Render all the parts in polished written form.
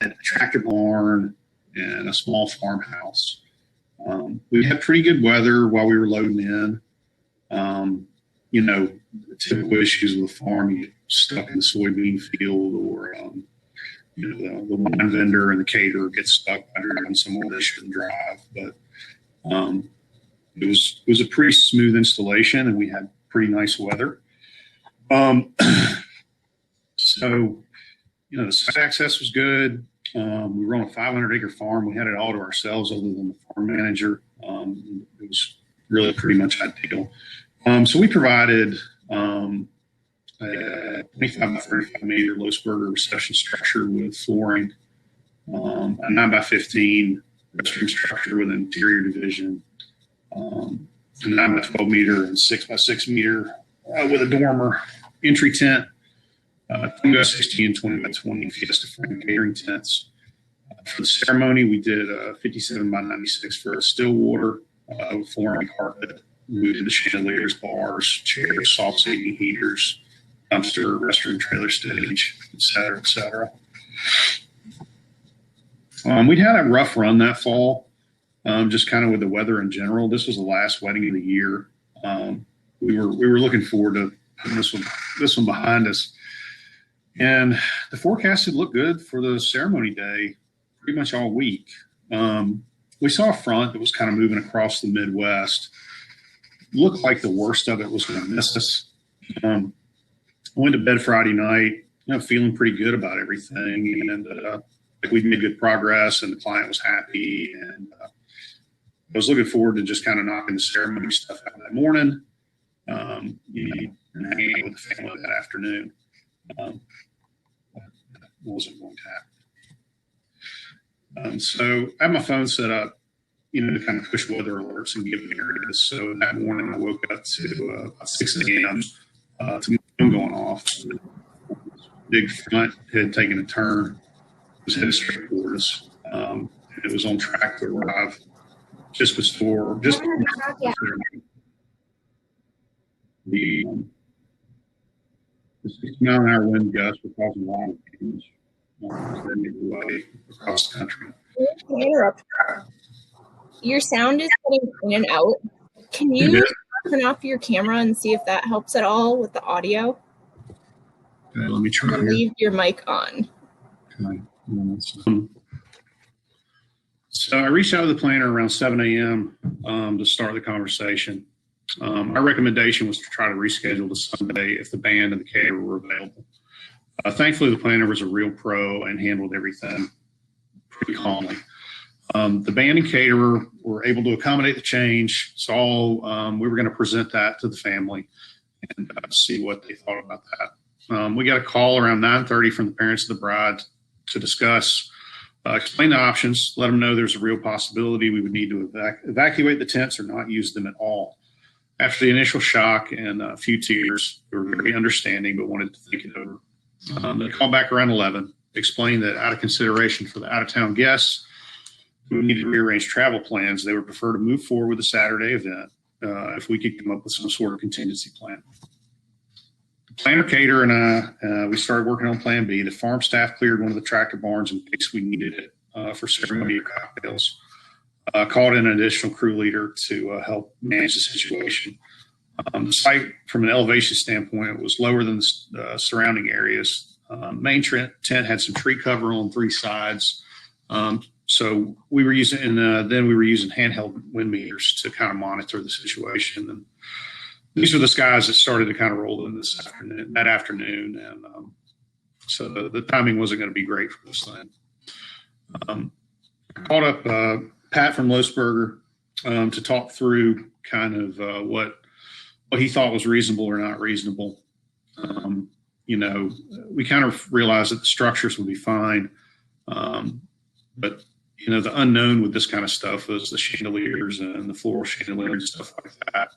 a tractor barn and a small farmhouse. We had pretty good weather while we were loading in. Typical issues with a farm, you get stuck in the soybean field, or the wine vendor and the caterer get stuck on somewhere they shouldn't drive. But it was a pretty smooth installation, and we had pretty nice weather. So the site access was good. We were on a 500-acre farm. We had it all to ourselves, other than the farm manager. It was really pretty much ideal. So we provided a 25 by 35 meter Loesberger reception structure with flooring, a 9 by 15 restroom structure with an interior division, a 9 by 12 meter and 6 by 6 meter with a dormer entry tent, 20 by 16 and 20 by 20 Fiesta frame catering tents. For the ceremony, we did 57 by 96 for a still water with flooring carpet. We moved into chandeliers, bars, chairs, soft seating heaters, dumpster, restroom, trailer stage, et cetera, et cetera. We'd had a rough run that fall, just kind of with the weather in general. This was the last wedding of the year. We were looking forward to putting this one behind us. And the forecast had looked good for the ceremony day pretty much all week. We saw a front that was kind of moving across the Midwest. Looked like the worst of it was going to miss us. I went to bed Friday night, feeling pretty good about everything. And we'd made good progress, and the client was happy. And I was looking forward to just kind of knocking the ceremony stuff out that morning, and hanging out with the family that afternoon. Wasn't going to happen. So I had my phone set up, to kind of push weather alerts and give me areas. So that morning I woke up to about 6 a.m. To my phone going off. Big front had taken a turn. It was headed straight toward us. And it was on track to arrive just before the 60-mile-an-hour wind gusts were causing a lot of damage across the country. Interrupt. Your sound is getting in and out. Can you turn off your camera and see if that helps at all with the audio? Okay, let me try. And leave your mic on. Okay. So I reached out to the planner around 7 a.m. To start the conversation. Our recommendation was to try to reschedule to Sunday if the band and the caterer were available. Thankfully, the planner was a real pro and handled everything pretty calmly. The band and caterer were able to accommodate the change, so we were going to present that to the family and see what they thought about that. We got a call around 9:30 from the parents of the bride to discuss, explain the options, let them know there's a real possibility we would need to evacuate the tents or not use them at all. After the initial shock and a few tears, they were very understanding but wanted to think it over. They called back around 11, explained that out of consideration for the out-of-town guests who needed to rearrange travel plans, they would prefer to move forward with the Saturday event if we could come up with some sort of contingency plan. The planner, caterer, and I, we started working on Plan B. The farm staff cleared one of the tractor barns in case we needed it for ceremony or cocktails. Called in an additional crew leader to help manage the situation. The site, from an elevation standpoint, was lower than the surrounding areas. Main tent had some tree cover on 3 sides. So we were using, and then we were using handheld wind meters to kind of monitor the situation. And these are the skies that started to kind of roll in that afternoon. And so the timing wasn't going to be great for this thing. I called up Pat from Loesberger to talk through kind of what he thought was reasonable or not reasonable. We kind of realized that the structures would be fine. But the unknown with this kind of stuff was the chandeliers and the floral chandeliers and stuff like that.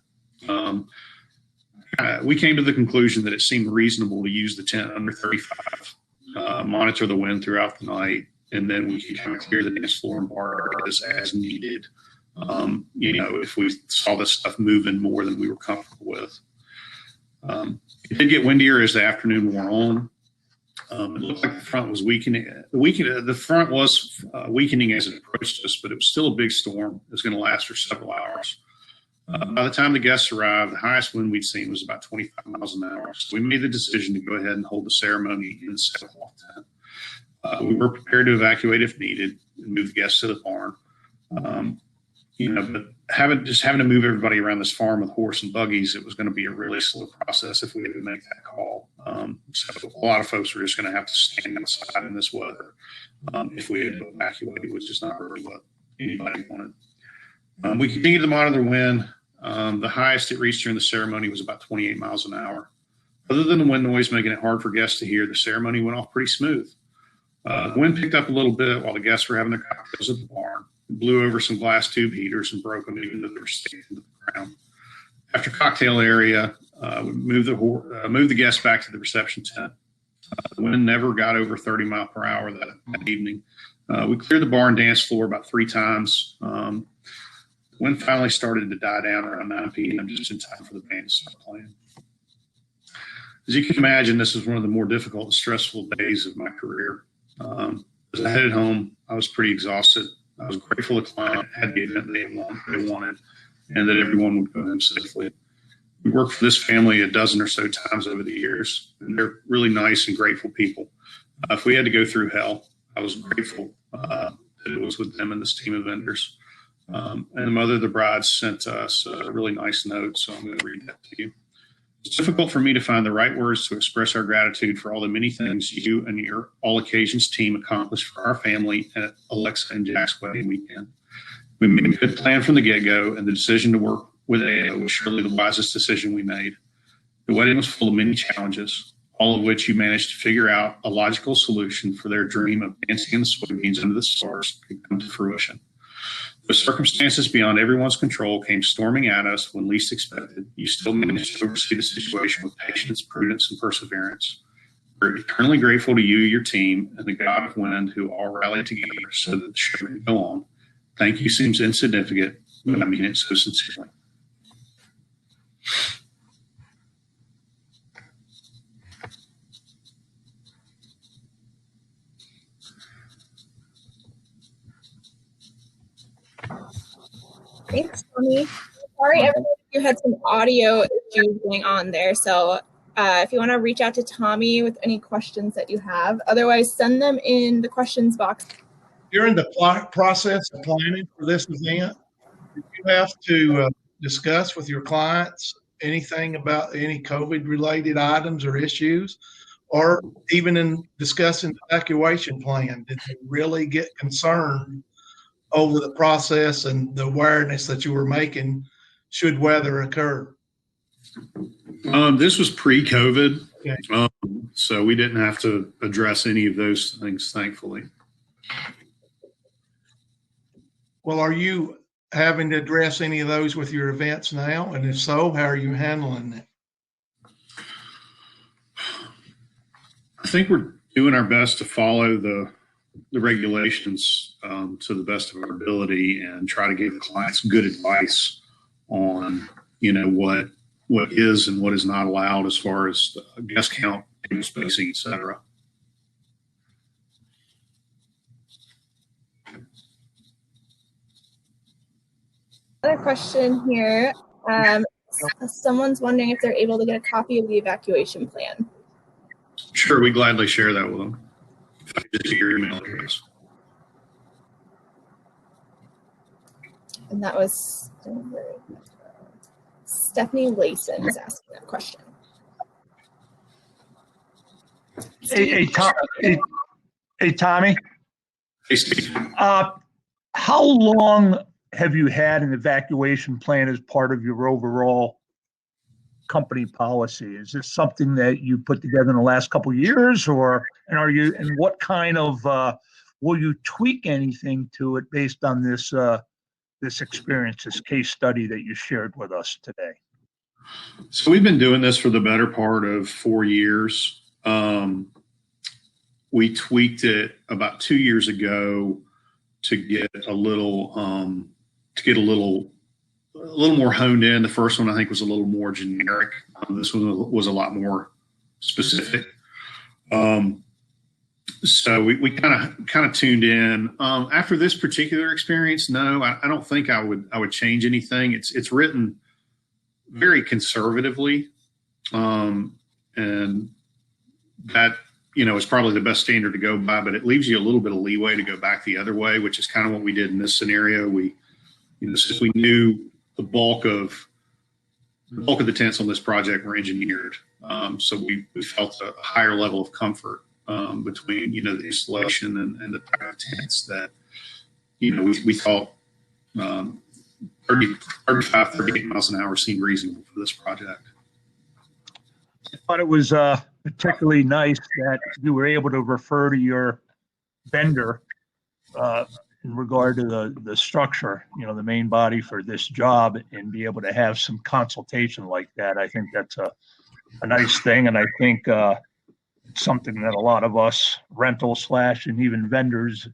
We came to the conclusion that it seemed reasonable to use the tent under 35, monitor the wind throughout the night, and then we could kind of clear the dance floor and bar areas as needed. If we saw this stuff moving more than we were comfortable with. It did get windier as the afternoon wore on. It looked like the front was weakening. The front was weakening as it approached us, but it was still a big storm. It was going to last for several hours. By the time the guests arrived, the highest wind we'd seen was about 25 miles an hour. So we made the decision to go ahead and hold the ceremony in the sailcloth tent. We were prepared to evacuate if needed and move the guests to the barn. But having to move everybody around this farm with horse and buggies, it was going to be a really slow process if we had to make that call. So a lot of folks were just going to have to stand outside in this weather if we had to evacuate, which is not really what anybody wanted. We continued to monitor the wind. The highest it reached during the ceremony was about 28 miles an hour. Other than the wind noise making it hard for guests to hear, the ceremony went off pretty smooth. The wind picked up a little bit while the guests were having their cocktails at the barn. It blew over some glass tube heaters and broke them even though they were sticking to the ground. After cocktail area, we moved the guests back to the reception tent. The wind never got over 30 miles per hour that evening. We cleared the barn dance floor about 3 times. The wind finally started to die down around 9 p.m. just in time for the band to start playing. As you can imagine, this was one of the more difficult and stressful days of my career. As I headed home, I was pretty exhausted. I was grateful the client had the event they wanted and that everyone would go home safely. We worked for this family a dozen or so times over the years, and they're really nice and grateful people. If we had to go through hell, I was grateful that it was with them and this team of vendors. And the mother of the bride sent us a really nice note, so I'm going to read that to you. It's difficult for me to find the right words to express our gratitude for all the many things you and your All Occasions team accomplished for our family at Alexa and Jack's wedding weekend. We made a good plan from the get-go, and the decision to work with AO was surely the wisest decision we made. The wedding was full of many challenges, all of which you managed to figure out a logical solution for their dream of dancing in the soybeans under the stars could come to fruition. The circumstances beyond everyone's control came storming at us when least expected. You still managed to oversee the situation with patience, prudence, and perseverance. We're eternally grateful to you, your team, and the God of Wind who all rallied together so that the show could go on. Thank you seems insignificant, but I mean it so sincerely. Thanks, Tommy. Sorry, everybody, you had some audio issues going on there. So if you want to reach out to Tommy with any questions that you have, otherwise send them in the questions box. During the process of planning for this event, did you have to discuss with your clients anything about any COVID-related items or issues? Or even in discussing the evacuation plan, did you really get concerned over the process and the awareness that you were making should weather occur? This was pre-COVID, Okay. so we didn't have to address any of those things, thankfully. Well, are you having to address any of those with your events now? And if so, how are you handling it? I think we're doing our best to follow the regulations to the best of our ability and try to give clients good advice on, what is and what is not allowed as far as guest count, table spacing, et cetera. Another question here. Someone's wondering if they're able to get a copy of the evacuation plan. Sure, we gladly share that with them. If I could just get your email address. And that was Stephanie Layson is asking that question. Hey, Tommy. Hey, Steve. How long have you had an evacuation plan as part of your overall company policy? Is this something that you put together in the last couple of years, and what kind of will you tweak anything to it based on this experience, this case study that you shared with us today? So we've been doing this for the better part of 4 years. We tweaked it about 2 years ago to get a little more honed in. The first one I think was a little more generic. This one was a lot more specific. So we kind of tuned in. After this particular experience, no, I don't think I would change anything. It's written very conservatively, and that is probably the best standard to go by. But it leaves you a little bit of leeway to go back the other way, which is kind of what we did in this scenario. Since we knew the bulk of the tents on this project were engineered, so we felt a higher level of comfort between the installation and the type of tents that we thought 35, 38 miles an hour seemed reasonable for this project. I thought it was particularly nice that you were able to refer to your vendor in regard to the structure, the main body for this job, and be able to have some consultation like that. I think that's a nice thing, and I think it's something that a lot of us rental / and even vendors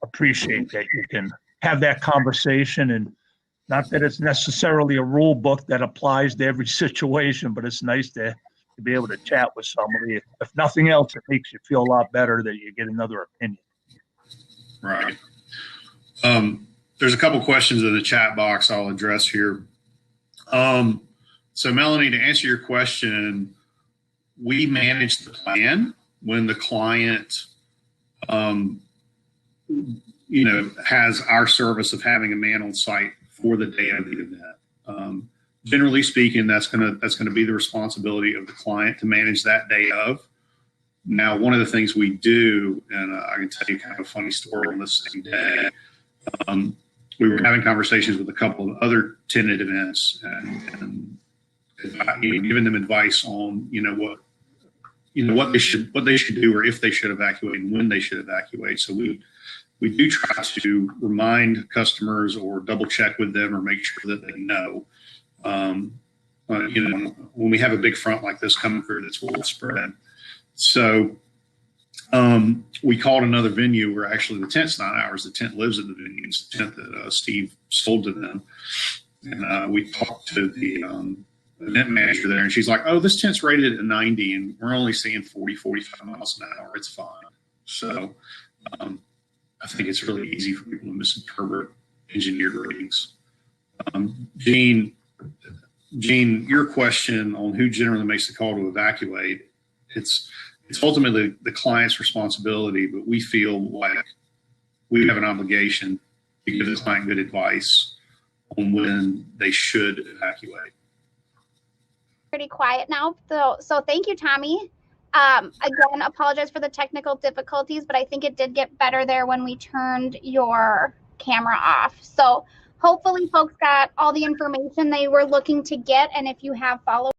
appreciate, that you can have that conversation. And not that it's necessarily a rule book that applies to every situation, but it's nice to be able to chat with somebody. If nothing else, it makes you feel a lot better that you get another opinion. Right. There's a couple questions in the chat box I'll address here. So Melanie, to answer your question, we manage the plan when the client, has our service of having a man on site for the day of the event. Generally speaking, that's gonna be the responsibility of the client to manage that day of. Now, one of the things we do, and I can tell you kind of a funny story on this same day. We were having conversations with a couple of other tenant events and giving them advice on what they should do, or if they should evacuate and when they should evacuate. So we do try to remind customers or double check with them or make sure that they know. When we have a big front like this coming through that's well spread. So we called another venue where actually the tent's not ours. The tent lives at the venue. It's the tent that Steve sold to them. And we talked to the event manager there, and she's like, "Oh, this tent's rated at 90, and we're only seeing 40, 45 miles an hour. It's fine." So I think it's really easy for people to misinterpret engineered ratings. Gene, your question on who generally makes the call to evacuate, it's ultimately the client's responsibility, but we feel like we have an obligation to give the client good advice on when they should evacuate. Pretty quiet now, so thank you, Tommy. Again, apologize for the technical difficulties, but I think it did get better there when we turned your camera off. So hopefully folks got all the information they were looking to get, and if you have follow